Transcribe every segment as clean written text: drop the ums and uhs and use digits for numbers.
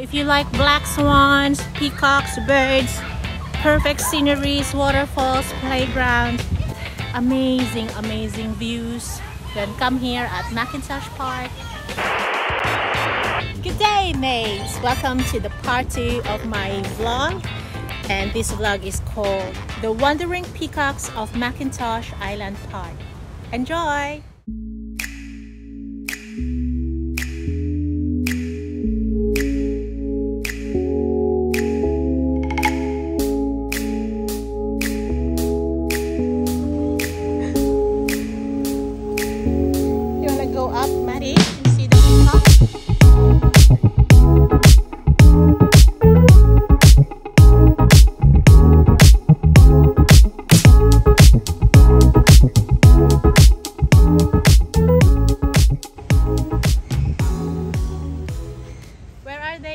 If you like black swans, peacocks, birds, perfect sceneries, waterfalls, playground, amazing views, then come here at Macintosh Park. Good day, mates! Welcome to the part 2 of my vlog, and this vlog is called The Wandering Peacocks of Macintosh Island Park. Enjoy!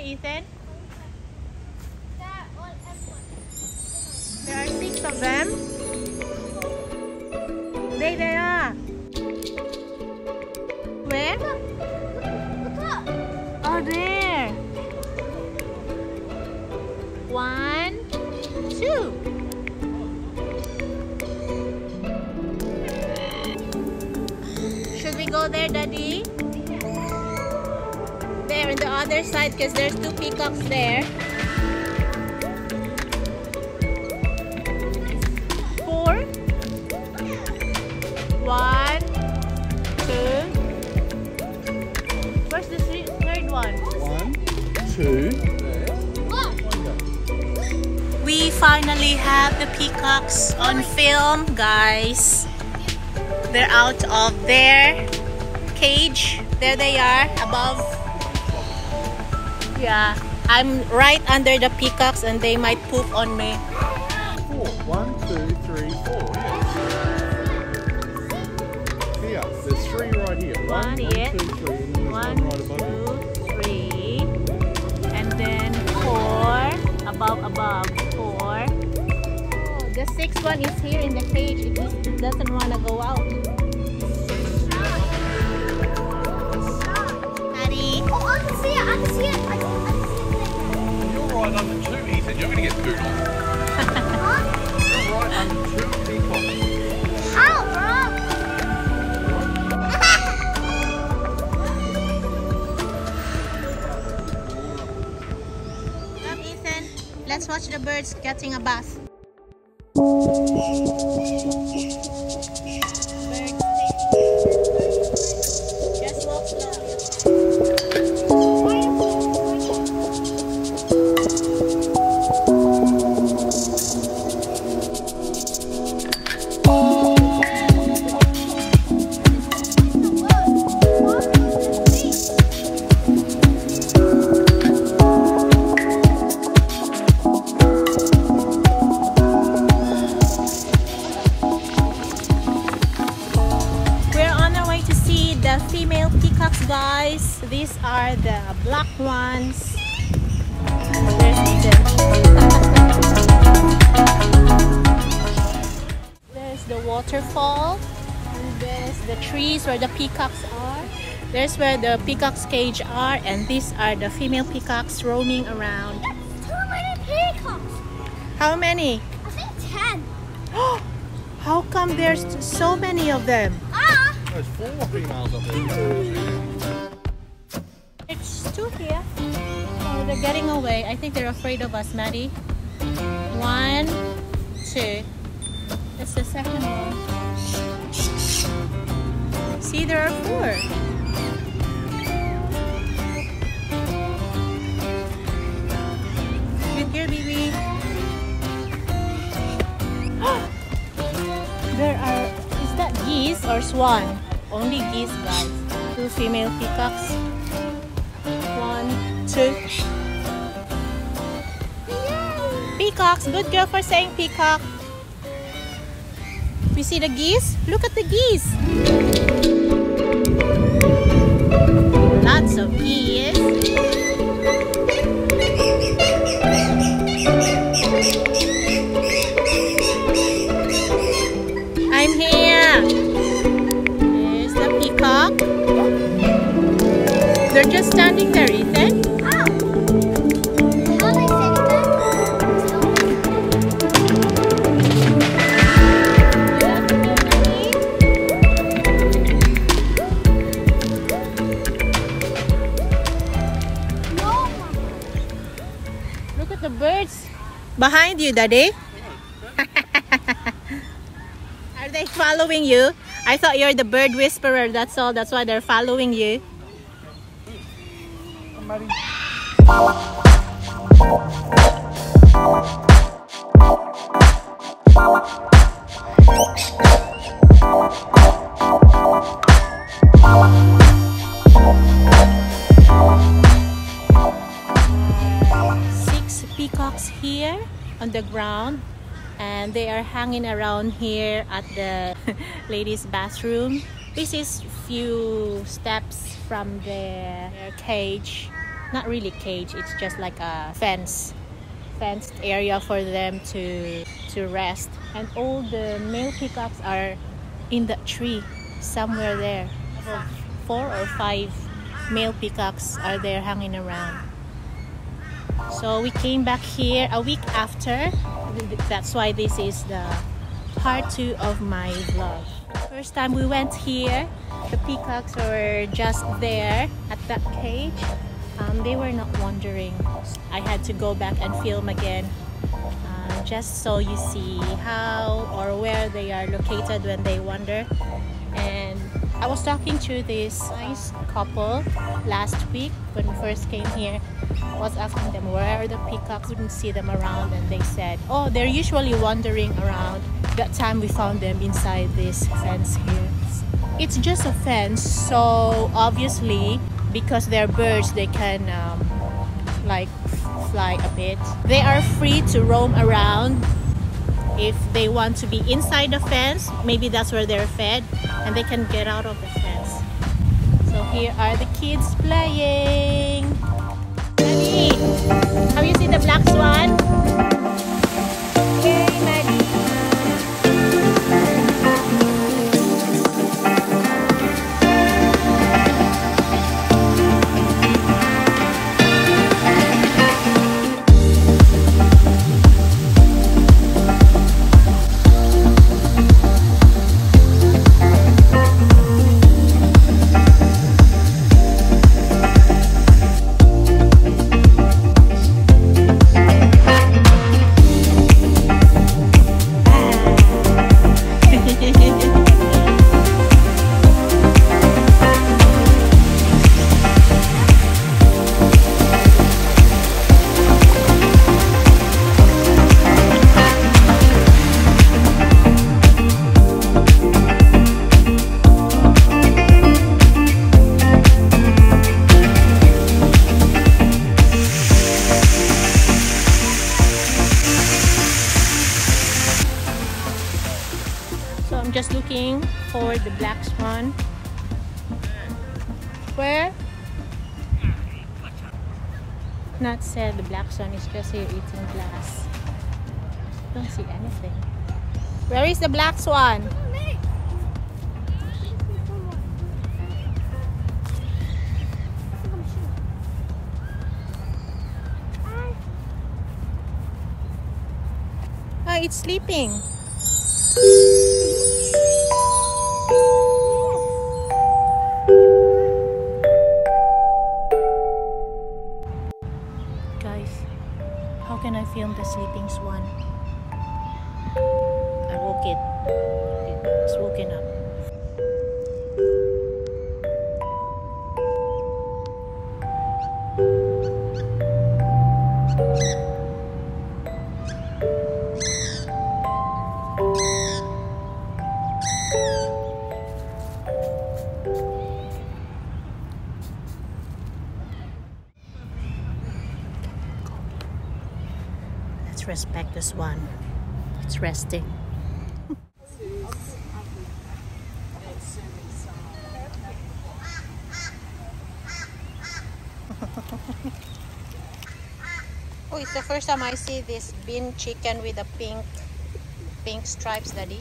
Ethan? There are 6 of them. There they are. Where? Oh, there. 1, 2. Should we go there, Daddy? There on the other side, because there's 2 peacocks there. 4. 1, 2. Where's the third one? 1, 2. We finally have the peacocks on film, guys. They're out of their cage. There they are above. Yeah, I'm right under the peacocks and they might poop on me. 4. 1, 2, 3, 4. Here, there's 3 right here. 1, 2, 3, and then there's 1 right above you. 2, 3, and then 4 above 4. Oh, the 6th one is here in the cage. It just doesn't want to go out. I can see it. You're right under 2, Ethan. You're going to get food on. Huh? You're right under 2 peacocks. Ow, bro! Come, Ethan. Let's watch the birds getting a bath. Just walk slow. Female peacocks, guys. These are the black ones. There's the waterfall, and there's the trees where the peacocks are. There's where the peacocks cage are, and these are the female peacocks roaming around. Too many peacocks. How many? I think 10. How come there's so many of them? There's 4 females up there. It's 2 here. Oh, they're getting away. I think they're afraid of us, Maddie. 1, 2. That's the second one. See, there are 4. Good girl, baby. There are. Is that geese or swan? Only geese, guys. 2 female peacocks. 1, 2. Peacocks. Good girl for saying peacock. We see the geese? Look at the geese. Lots of geese. I'm here. There's the peacock. They're just standing there, Ethan. Behind you, Daddy. Are they following you? I thought you're the bird whisperer, that's all. That's why they're following you. Somebody. 6 peacocks here on the ground, and they are hanging around here at the ladies' bathroom. This is few steps from their cage. Not really cage, it's just like a fenced area for them to rest. And all the male peacocks are in the tree somewhere there. 4 or 5 male peacocks are there hanging around. So we came back here a week after. That's why this is the part 2 of my vlog. First time we went here, the peacocks were just there at that cage. They were not wandering. I had to go back and film again, just so you see how or where they are located when they wander. And I was talking to this nice couple last week when we first came here. I was asking them where are the peacocks, couldn't see them around, and they said, oh, they're usually wandering around. That time we found them inside this fence here. It's just a fence, so obviously because they're birds, they can like fly a bit. They are free to roam around. If they want to be inside the fence, maybe that's where they're fed, and they can get out of the fence. So here are the kids playing. Maddie, have you seen the black swan? Yay, Maddie. Just looking for the black swan. Where? Not said the black swan is just here eating grass. Don't see anything. Where is the black swan? Ah, it's sleeping. Guys, how can I film the sleeping swan? I woke it. It's woken up. Respect the swan. It's resting. Oh, it's the first time I see this bean chicken with the pink stripes, Daddy.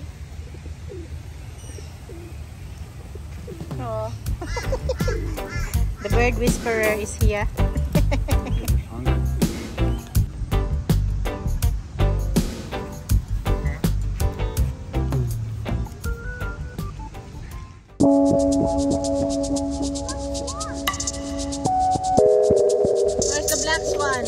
Oh. The bird whisperer is here. Where's the black swan?